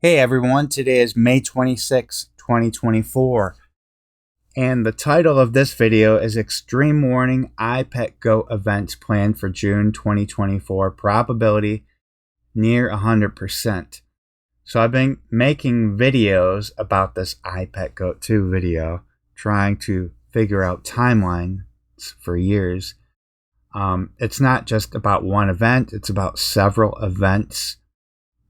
Hey everyone, today is May 26, 2024, and the title of this video is Extreme Warning ipet Goat Events Planned for June 2024, Probability Near 100%. So I've been making videos about this ipet Goat 2 video, trying to figure out timelines for years. It's not just about one event, it's about several events.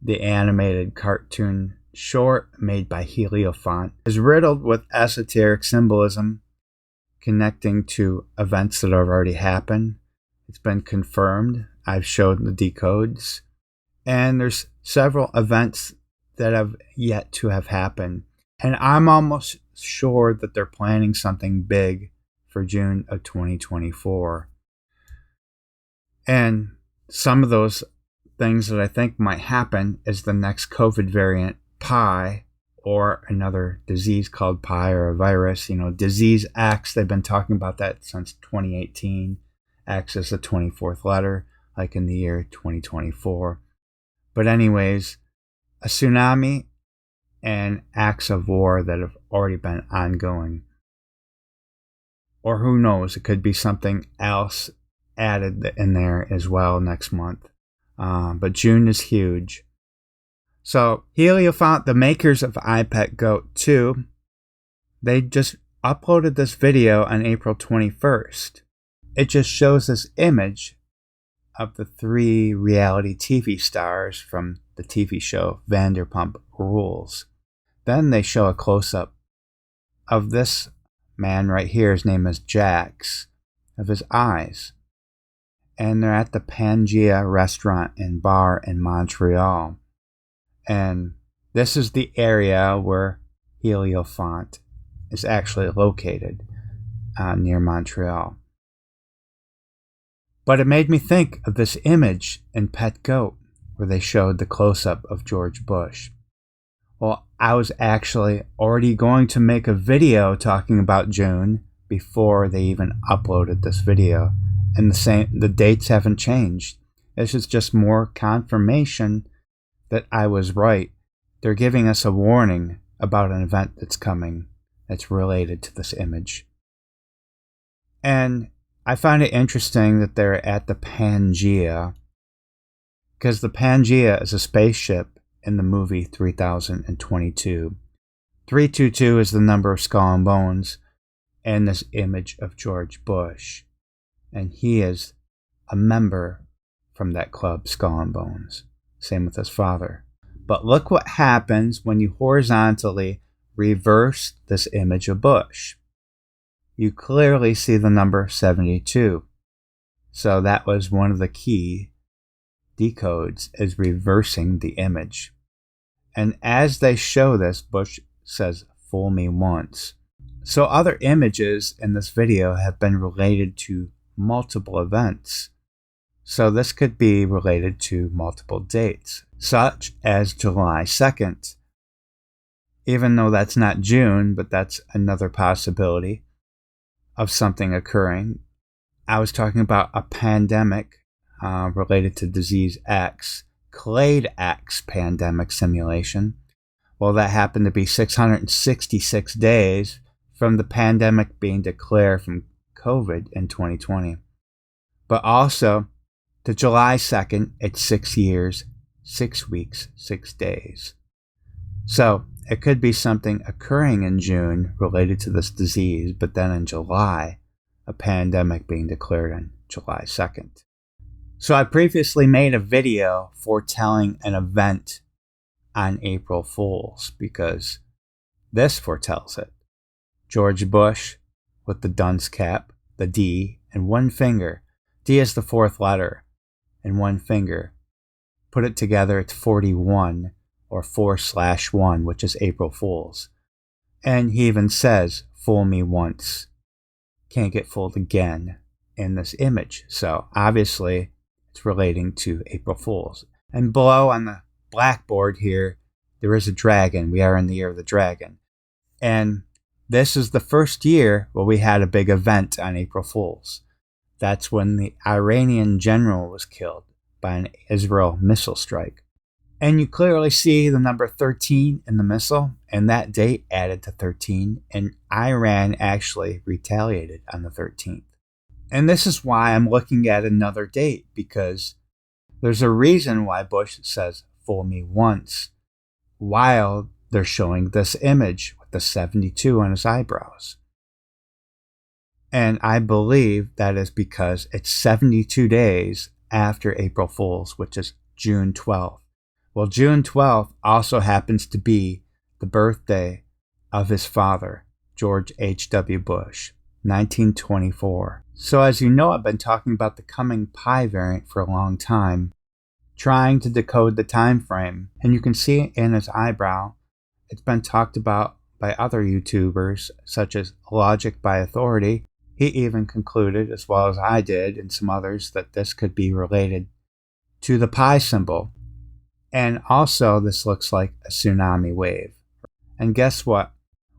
The animated cartoon short made by Heliofont is riddled with esoteric symbolism connecting to events that have already happened. It's been confirmed. I've showed the decodes. And there's several events that have yet to have happened. And I'm almost sure that they're planning something big for June of 2024. And some of those things that I think might happen is the next COVID variant, Pi, or another disease called Pi, or a virus. Disease X, they've been talking about that since 2018. X is the 24th letter, like in the year 2024. But anyways, a tsunami and acts of war that have already been ongoing. Or who knows, it could be something else added in there as well next month. But June is huge. So Heliofont, the makers of ipet Goat 2, they just uploaded this video on April 21st. It just shows this image of the three reality TV stars from the TV show Vanderpump Rules. Then they show a close-up of this man right here. His name is Jax, of his eyes. And they're at the Pangea restaurant and bar in Montreal. And this is the area where Heliofont is actually located, near Montreal. But it made me think of this image in Pet Goat, where they showed the close-up of George Bush. Well, I was actually already going to make a video talking about June before they even uploaded this video. And the dates haven't changed. This is just more confirmation that I was right. They're giving us a warning about an event that's coming that's related to this image. And I find it interesting that they're at the Pangea, because the Pangea is a spaceship in the movie 3022. 322 is the number of skull and bones, and this image of George Bush. And he is a member from that club, Skull and Bones. Same with his father. But look what happens when you horizontally reverse this image of Bush. You clearly see the number 72. So that was one of the key decodes, is reversing the image. And as they show this, Bush says, "Fool me once." So other images in this video have been related to multiple events. So this could be related to multiple dates, such as July 2nd. Even though that's not June, but that's another possibility of something occurring. I was talking about a pandemic related to Disease X, Clade X pandemic simulation. Well, that happened to be 666 days from the pandemic being declared from COVID in 2020. But also, to July 2nd, it's 6 years, 6 weeks, 6 days. So it could be something occurring in June related to this disease, but then in July, a pandemic being declared on July 2nd. So I previously made a video foretelling an event on April Fool's, because this foretells it. George Bush with the dunce cap, the D, and one finger. D is the fourth letter, and one finger. Put it together, it's 41, or 4/1, which is April Fool's. And he even says, "Fool me once, can't get fooled again," in this image. So obviously, it's relating to April Fool's. And below on the blackboard here, there is a dragon. We are in the year of the dragon. And this is the first year where we had a big event on April Fool's. That's when the Iranian general was killed by an Israel missile strike. And you clearly see the number 13 in the missile, and that date added to 13, and Iran actually retaliated on the 13th. And this is why I'm looking at another date, because there's a reason why Bush says, "Fool me once," while they're showing this image with the 72 on his eyebrows. And I believe that is because it's 72 days after April Fool's, which is June 12th. Well, June 12th also happens to be the birthday of his father, George H.W. Bush, 1924. So as you know, I've been talking about the coming pi variant for a long time, trying to decode the time frame. And you can see it in his eyebrow. It's been talked about by other YouTubers, such as Logic by Authority. He even concluded, as well as I did and some others, that this could be related to the pi symbol. And also, this looks like a tsunami wave. And guess what?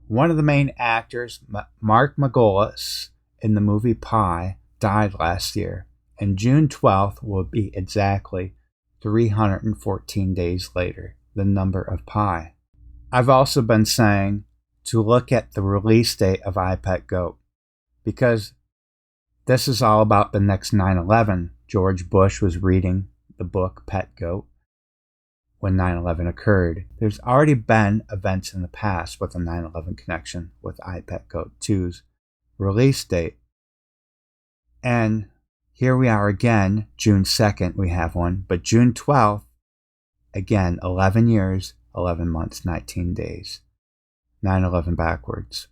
One of the main actors, Mark Margolis, in the movie Pi, died last year. And June 12th will be exactly 314 days later, the number of pi. I've also been saying to look at the release date of ipet Goat, because this is all about the next 9/11. George Bush was reading the book Pet Goat when 9/11 occurred. There's already been events in the past with a 9/11 connection with ipet Goat 2's release date. And here we are again, June 2nd we have one, but June 12th, again, 11 years, 11 months, 19 days. 9/11 backwards.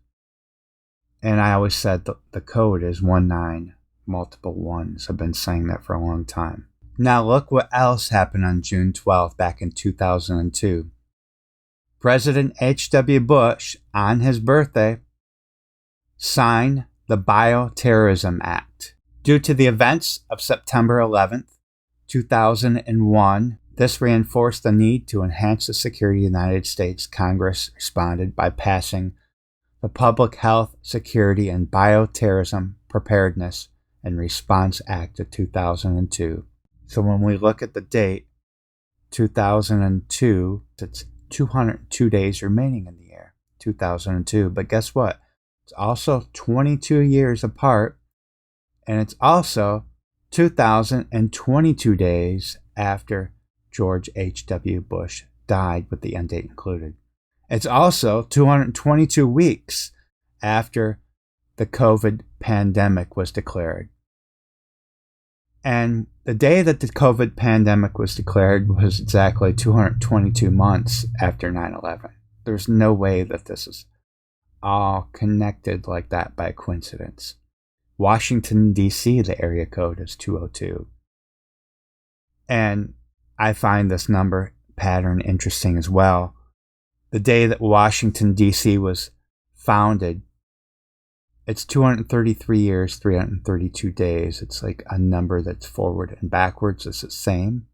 And I always said the code is 19, multiple ones. I've been saying that for a long time. Now look what else happened on June 12th back in 2002. President H.W. Bush, on his birthday, signed the Bioterrorism Act. Due to the events of September 11th, 2001, this reinforced the need to enhance the security of the United States. Congress responded by passing the Public Health, Security, and Bioterrorism Preparedness and Response Act of 2002. So when we look at the date, 2002, it's 202 days remaining in the year, 2002. But guess what? It's also 22 years apart, and it's also 2022 days after George H.W. Bush died, with the end date included. It's also 222 weeks after the COVID pandemic was declared. And the day that the COVID pandemic was declared was exactly 222 months after 9/11. There's no way that this is all connected like that by coincidence. Washington, D.C., the area code is 202. And I find this number pattern interesting as well. The day that Washington, D.C. was founded, it's 233 years, 332 days. It's like a number that's forward and backwards. It's the same.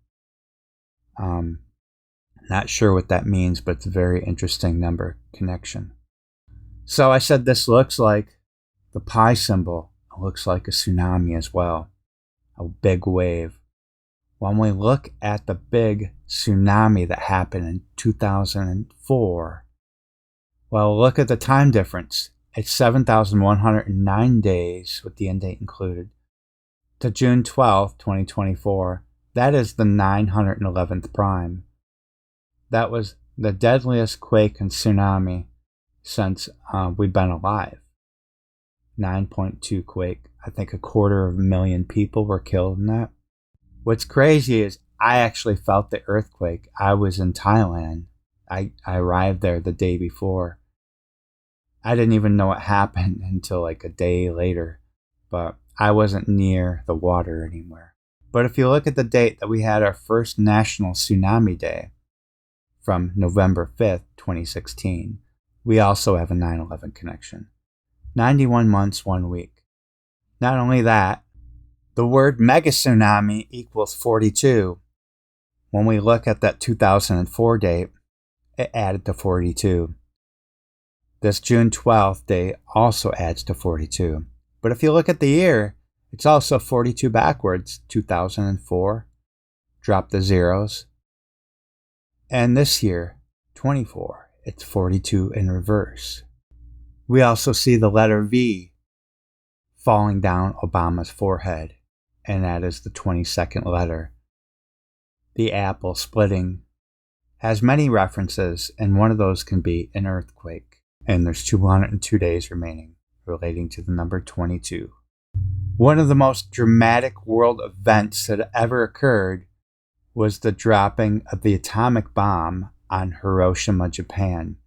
Not sure what that means, but it's a very interesting number connection. So I said this looks like the pi symbol. It looks like a tsunami as well, a big wave. When we look at the big tsunami that happened in 2004, well, look at the time difference. It's 7,109 days, with the end date included, to June 12th, 2024. That is the 911th prime. That was the deadliest quake and tsunami since we've been alive. 9.2 quake. I think 250,000 people were killed in that. What's crazy is I actually felt the earthquake. I was in Thailand. I arrived there the day before. I didn't even know what happened until like a day later, but I wasn't near the water anywhere. But if you look at the date that we had our first National Tsunami Day, from November 5th, 2016, we also have a 9/11 connection. 91 months, 1 week. Not only that, the word mega tsunami equals 42. When we look at that 2004 date, it added to 42. This June 12th date also adds to 42. But if you look at the year, it's also 42 backwards. 2004, drop the zeros. And this year, 24, it's 42 in reverse. We also see the letter V falling down Obama's forehead, and that is the 22nd letter. The apple splitting has many references, and one of those can be an earthquake. And there's 202 days remaining relating to the number 22. One of the most dramatic world events that ever occurred was the dropping of the atomic bomb on Hiroshima, Japan.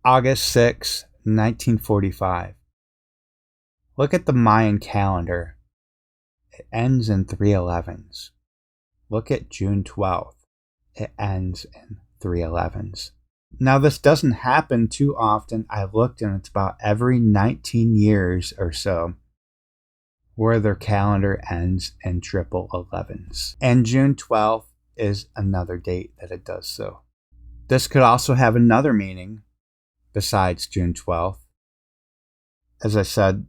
August 6, 1945. Look at the Mayan calendar. It ends in 311s. Look at June 12th. It ends in 311s. Now, this doesn't happen too often. I looked, and it's about every 19 years or so where their calendar ends in triple 11s. And June 12th is another date that it does so. This could also have another meaning besides June 12th. As I said,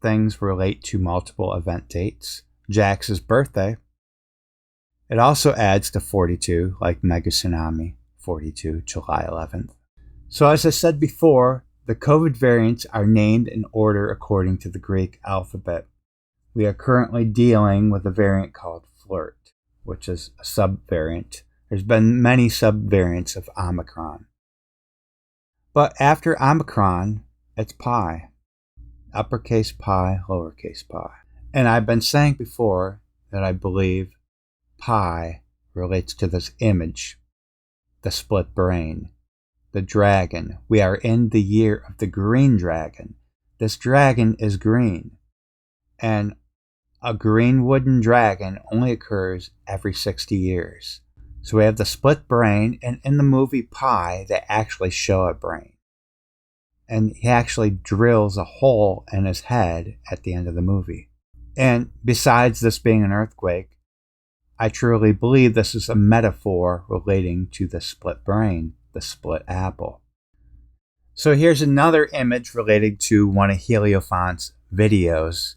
things relate to multiple event dates. Jax's birthday. It also adds to 42, like mega tsunami, 42, July 11th. So as I said before, the COVID variants are named in order according to the Greek alphabet. We are currently dealing with a variant called flirt, which is a subvariant. There's been many subvariants of Omicron. But after Omicron, it's pi. Uppercase pi, lowercase pi. And I've been saying before that I believe pi relates to this image, the split brain, the dragon. We are in the year of the green dragon. This dragon is green. And a green wooden dragon only occurs every 60 years. So we have the split brain, and in the movie Pi, they actually show a brain. And he actually drills a hole in his head at the end of the movie. And besides this being an earthquake, I truly believe this is a metaphor relating to the split brain, the split apple. So here's another image relating to one of Heliophant's videos.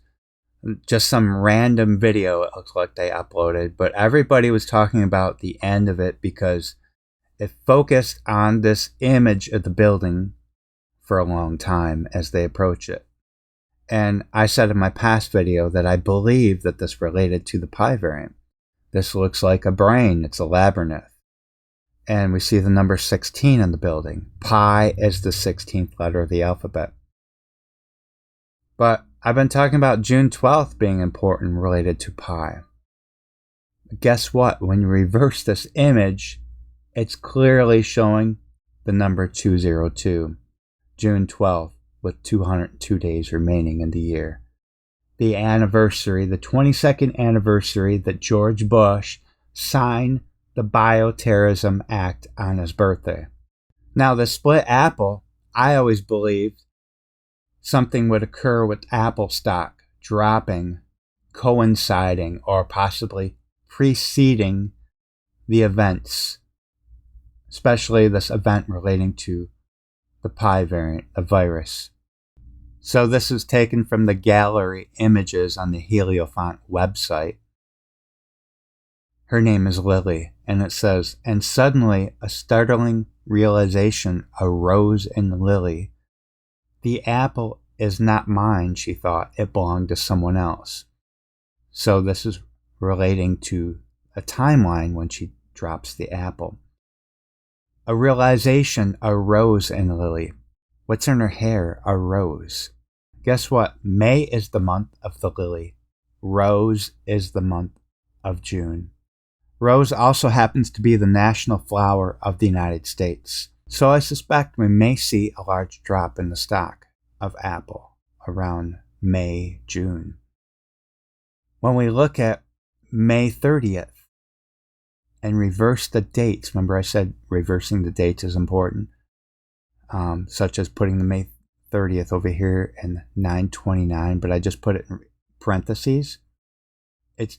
Just some random video it looks like they uploaded, but everybody was talking about the end of it because it focused on this image of the building for a long time as they approach it. And I said in my past video that I believe that this related to the pi variant. This looks like a brain. It's a labyrinth. And we see the number 16 in the building. Pi is the 16th letter of the alphabet. But I've been talking about June 12th being important related to pi. Guess what? When you reverse this image, it's clearly showing the number 202. June 12th, with 202 days remaining in the year. The anniversary, the 22nd anniversary that George Bush signed the Bioterrorism Act on his birthday. Now, the split apple, I always believed something would occur with Apple stock dropping, coinciding, or possibly preceding the events, especially this event relating to the pi variant, the virus. So this is taken from the gallery images on the Heliofont website. Her name is Lily, and it says, "And suddenly a startling realization arose in Lily. The apple is not mine," she thought. "It belonged to someone else." So this is relating to a timeline when she drops the apple. A realization arose in Lily. What's in her hair? A rose. Guess what? May is the month of the lily. Rose is the month of June. Rose also happens to be the national flower of the United States. So I suspect we may see a large drop in the stock of apple around May, June. When we look at May 30th and reverse the dates, remember I said reversing the dates is important, such as putting the May 30th over here and 9/29, but I just put it in parentheses. It's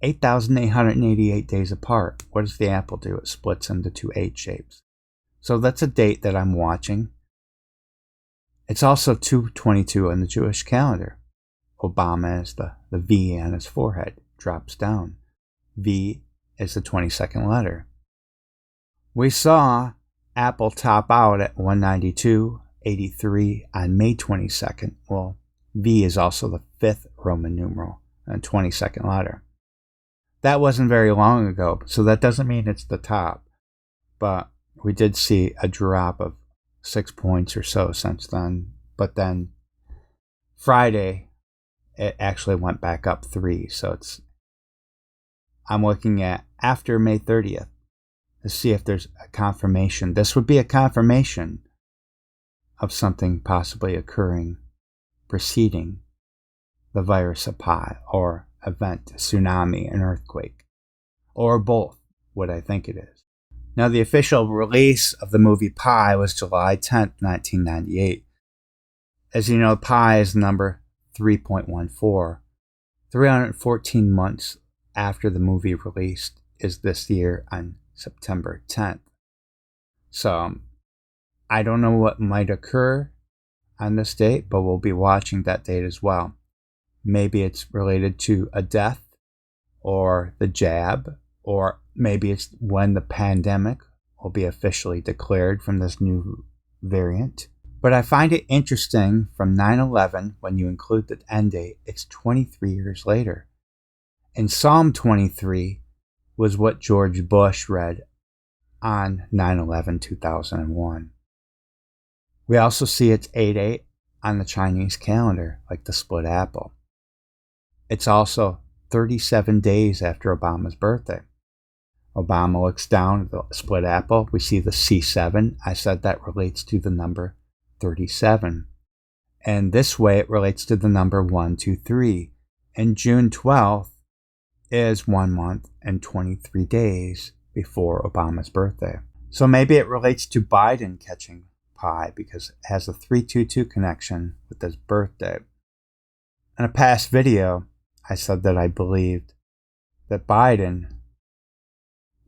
8,888 days apart. What does the apple do? It splits into two 8 shapes. So that's a date that I'm watching. It's also 2/22 in the Jewish calendar. Obama is the V on his forehead, drops down. V is the 22nd letter. We saw Apple top out at 192.83 on May 22nd. Well, V is also the 5th Roman numeral and 22nd letter. That wasn't very long ago, so that doesn't mean it's the top. But we did see a drop of 6 points or so since then. But then Friday, it actually went back up 3. So I'm looking at after May 30th to see if there's a confirmation. This would be a confirmation of something possibly occurring preceding the virus of pi, or event, tsunami, an earthquake, or both, what I think it is. Now, the official release of the movie Pi was July 10th, 1998. As you know, pi is number 3.14. 314 months after the movie released is this year on September 10th. So, I don't know what might occur on this date, but we'll be watching that date as well. Maybe it's related to a death, or the jab, or maybe it's when the pandemic will be officially declared from this new variant. But I find it interesting from 9/11, when you include the end date, it's 23 years later. And Psalm 23 was what George Bush read on 9/11/2001. We also see it's 8/8 on the Chinese calendar, like the split apple. It's also 37 days after Obama's birthday. Obama looks down at the split apple. We see the C7. I said that relates to the number 37. And this way it relates to the number 123. And June 12th is 1 month and 23 days before Obama's birthday. So maybe it relates to Biden catching pi because it has a 322 connection with his birthday. In a past video, I said that I believed that Biden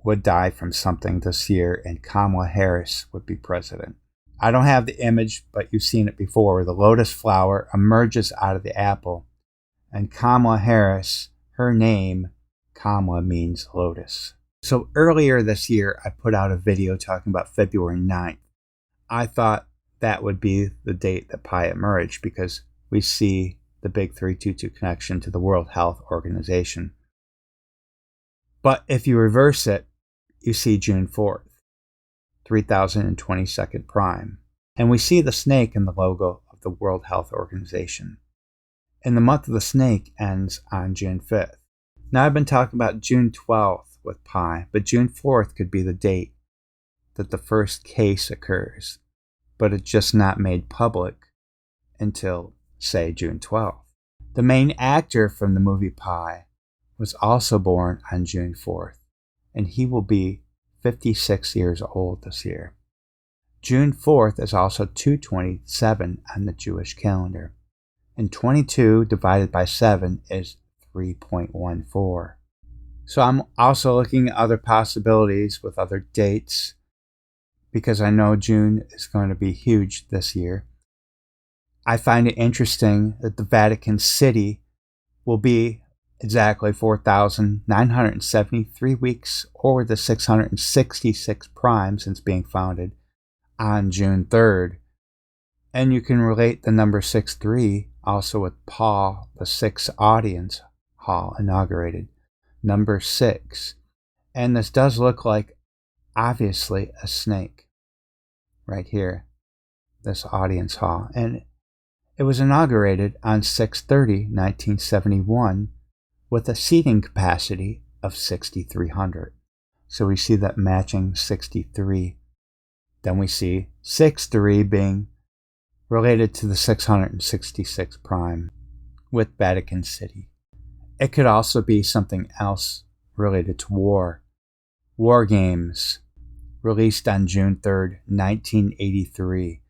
would die from something this year and Kamala Harris would be president. I don't have the image, but you've seen it before, where the lotus flower emerges out of the apple. And Kamala Harris, her name, Kamala, means lotus. So earlier this year, I put out a video talking about February 9th. I thought that would be the date that pi emerged because we see the big 322 connection to the World Health Organization. But if you reverse it, you see June 4th, 3022nd prime. And we see the snake in the logo of the World Health Organization. And the month of the snake ends on June 5th. Now I've been talking about June 12th with pi, but June 4th could be the date that the first case occurs, but it's just not made public until, say, June 12th. The main actor from the movie Pi was also born on June 4th, and he will be 56 years old this year. June 4th is also 227 on the Jewish calendar, and 22 divided by 7 is 3.14. So I'm also looking at other possibilities with other dates, because I know June is going to be huge this year. I find it interesting that the Vatican City will be exactly 4,973 weeks, or the 666 prime since being founded, on June 3rd. And you can relate the number 63 also with Paul VI Audience Hall inaugurated, number 6. And this does look like, obviously, a snake right here, this audience hall. And it was inaugurated on 6/30/1971 with a seating capacity of 6,300. So we see that matching 63. Then we see 6-3 being related to the 666 prime with Vatican City. It could also be something else related to war. War Games, released on June 3rd, 1983.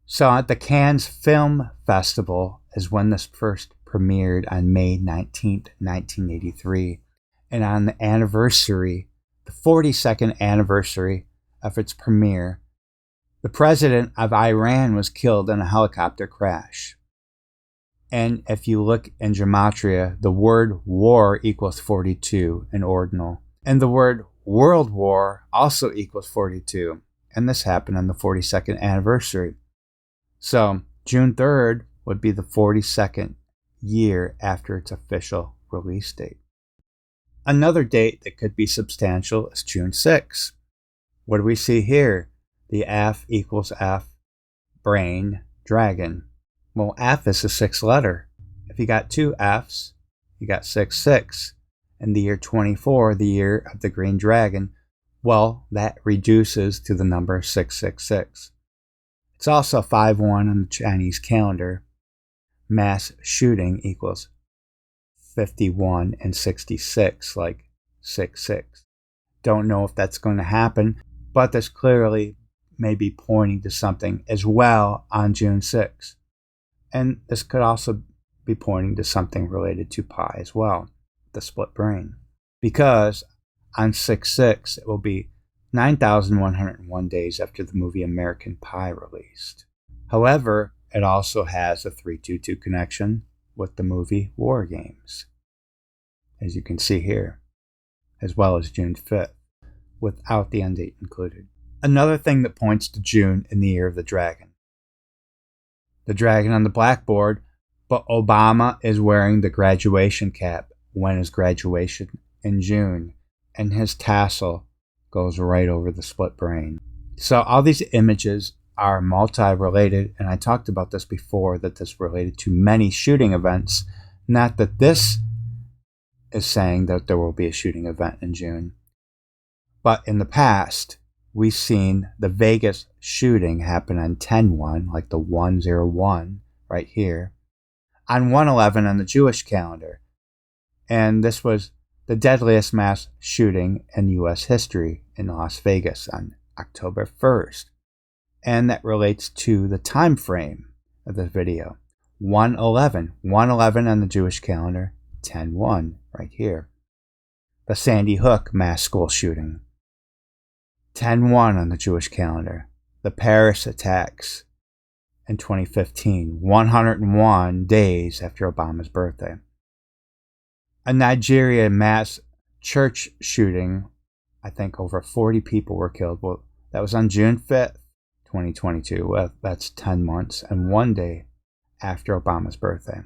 So at the Cannes Film Festival is when this first premiered on May 19th, 1983. And on the anniversary, the 42nd anniversary of its premiere, the president of Iran was killed in a helicopter crash. And if you look in gematria, the word war equals 42 in ordinal. And the word World War also equals 42, and this happened on the 42nd anniversary. So June 3rd would be the 42nd year after its official release date. Another date that could be substantial is June 6th. What do we see here? The F equals F, brain, dragon. Well, F is a 6th letter. If you got 2 F's, you got 666. And the year 24, the year of the green dragon, well, that reduces to the number 666. It's also 5-1 on the Chinese calendar. Mass shooting equals 51 and 66, like 66. Don't know if that's going to happen, but this clearly may be pointing to something as well on June 6th. And this could also be pointing to something related to pi as well, the split brain. Because on 6/6, it will be 9,101 days after the movie American Pie released. However, it also has a 322 connection with the movie War Games, as you can see here, as well as June 5th, without the end date included. Another thing that points to June in the year of the dragon. The dragon on the blackboard, but Obama is wearing the graduation cap. When is graduation? In June. And his tassel goes right over the split brain. So all these images are multi-related, and I talked about this before, that this related to many shooting events. Not that this is saying that there will be a shooting event in June. But in the past, we've seen the Vegas shooting happen on 10/1, like the 101 right here, on 1/11 on the Jewish calendar. And this was the deadliest mass shooting in U.S. history in Las Vegas on October 1st. And that relates to the time frame of the video. 1/11 on the Jewish calendar, 10/1 right here. The Sandy Hook mass school shooting, 10/1 on the Jewish calendar. The Paris attacks in 2015, 101 days after Obama's birthday. A Nigeria mass church shooting, I think over 40 people were killed. Well, that was on June 5th, 2022. Well, that's 10 months and 1 day after Obama's birthday.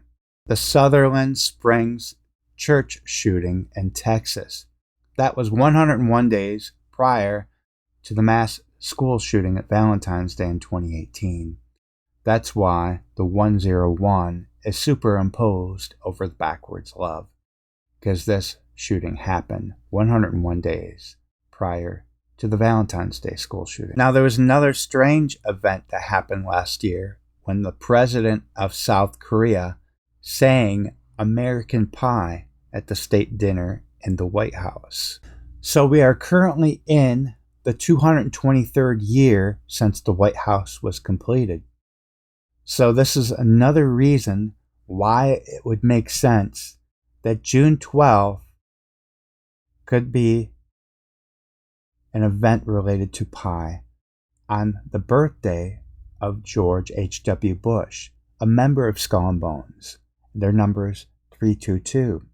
The Sutherland Springs church shooting in Texas. That was 101 days prior to the mass school shooting at Valentine's Day in 2018. That's why the 101 is superimposed over the backwards love, because this shooting happened 101 days prior to the Valentine's Day school shooting. Now, there was another strange event that happened last year when the president of South Korea sang American Pie at the state dinner in the White House. So we are currently in the 223rd year since the White House was completed. So this is another reason why it would make sense that June 12th could be an event related to pi on the birthday of George H.W. Bush, a member of Skull and Bones. Their number is 322.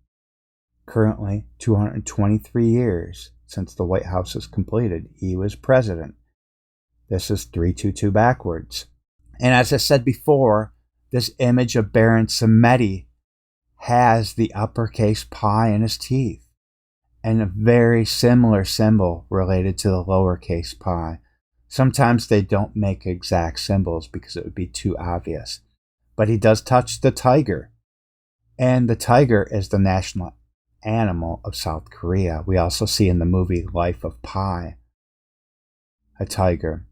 Currently, 223 years since the White House was completed. He was president. This is 322 backwards. And as I said before, this image of Baron Samedi has the uppercase pi in his teeth, and a very similar symbol related to the lowercase pi. Sometimes they don't make exact symbols because it would be too obvious. But he does touch the tiger. And the tiger is the national animal of South Korea. We also see in the movie Life of Pi a tiger.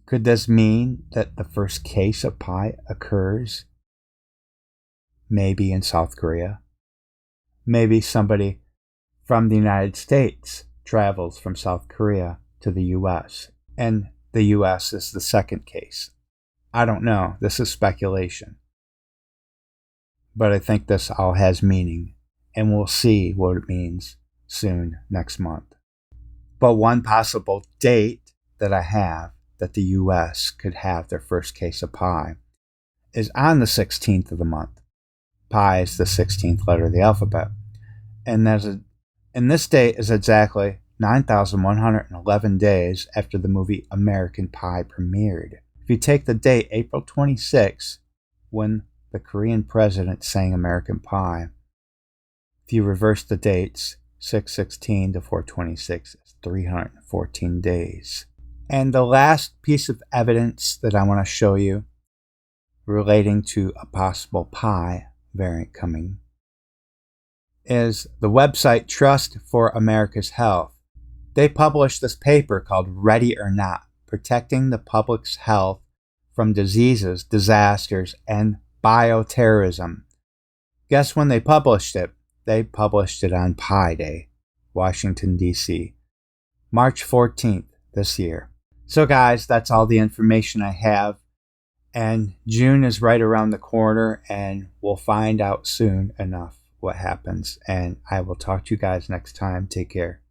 Could this mean that the first case of pi occurs maybe in South Korea? Maybe somebody from the United States travels from South Korea to the U.S., and the U.S. is the second case. I don't know. This is speculation. But I think this all has meaning, and we'll see what it means soon next month. But one possible date that I have that the U.S. could have their first case of pi is on the 16th of the month. Pi is the 16th letter of the alphabet. And there's an And this date is exactly 9,111 days after the movie American Pie premiered. If you take the date April 26, when the Korean president sang American Pie, if you reverse the dates, 6/16 to 4/26 is 314 days. And the last piece of evidence that I want to show you relating to a possible pie variant coming is the website Trust for America's Health. They published this paper called Ready or Not, Protecting the Public's Health from Diseases, Disasters, and Bioterrorism. Guess when they published it? They published it on Pi Day, Washington, D.C., March 14th this year. So guys, that's all the information I have. And June is right around the corner, and we'll find out soon enough what happens. And I will talk to you guys next time. Take care.